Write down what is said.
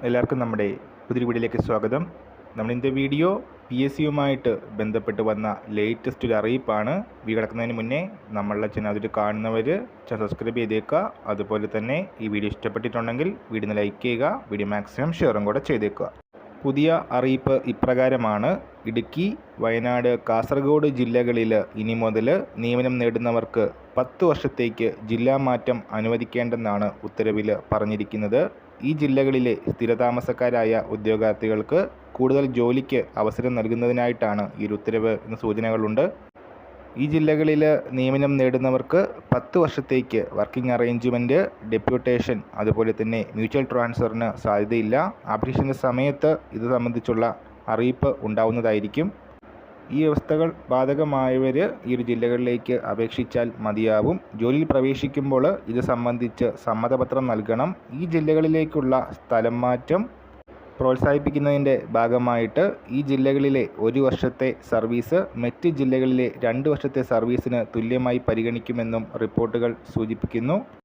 എല്ലാവർക്കും നമ്മുടെ പുതിയ വീഡിയോയിലേക്ക് സ്വാഗതം. നമ്മളിന്നത്തെ വീഡിയോ PSCയുമായിട്ട് ബന്ധപ്പെട്ട് വന്ന ലേറ്റസ്റ്റ് ഒരു അറിയിപ്പാണ്. വീഡിയോ കിടക്കുന്നതിന് മുന്നേ നമ്മളുടെ ചാനൽ അതിൽ കാണുന്നവർ ചാനൽ സബ്സ്ക്രൈബ് ചെയ്തേക്കുക. അതുപോലെ തന്നെ ഈ വീഡിയോ ഇഷ്ടപ്പെട്ടിട്ടുണ്ടെങ്കിൽ വീഡിയോ ലൈക്ക് ചെയ്യുക, വീഡിയോ മാക്സിമം ഷെയറും കൂടെ ചെയ്തേക്കുക. പുതിയ അറിയിപ്പ് ഇപ്രകാരമാണ്. ഇടുക്കി, വയനാട്, കാസർഗോഡ് ജില്ലകളിൽ ഇനി മുതൽ നിയമനം നേടുന്നവർക്ക് 10 വർഷത്തേക്ക് ജില്ലാ മാറ്റം അനുവദിക്കേണ്ടെന്നാണ് ഉത്തരവിൽ പറഞ്ഞിരിക്കുന്നത്. ഈ ജില്ലകളിലെ സ്ഥിരതാമസക്കാരായ ഉദ്യോഗാർത്ഥികൾക്ക് കൂടുതൽ ജോലിക്ക് അവസരം നൽകുന്നതിനായിട്ടാണ് ഈ ഒരു ഉത്തരവ് എന്ന സൂചനകളുണ്ട്. ഈ ജില്ലകളിൽ നിയമനം നേടുന്നവർക്ക് 10 വർഷത്തേക്ക് വർക്കിംഗ് അറേഞ്ച്മെൻറ്റ്, ഡെപ്യൂട്ടേഷൻ, അതുപോലെ തന്നെ മ്യൂച്വൽ ട്രാൻസ്ഫറിന് സാധ്യതയില്ല. ആപ്ലിക്കേഷൻ്റെ സമയത്ത് ഇത് സംബന്ധിച്ചുള്ള അറിയിപ്പ് ഉണ്ടാവുന്നതായിരിക്കും. ഈ വ്യവസ്ഥകൾ ബാധകമായവർ ഈ ഒരു ജില്ലകളിലേക്ക് അപേക്ഷിച്ചാൽ മതിയാവും. ജോലിയിൽ പ്രവേശിക്കുമ്പോൾ ഇത് സംബന്ധിച്ച് സമ്മതപത്രം നൽകണം. ഈ ജില്ലകളിലേക്കുള്ള സ്ഥലം മാറ്റം പ്രോത്സാഹിപ്പിക്കുന്നതിൻ്റെ ഭാഗമായിട്ട് ഈ ജില്ലകളിലെ 1 വർഷത്തെ സർവീസ് മറ്റ് ജില്ലകളിലെ 2 വർഷത്തെ സർവീസിന് തുല്യമായി പരിഗണിക്കുമെന്നും റിപ്പോർട്ടുകൾ സൂചിപ്പിക്കുന്നു.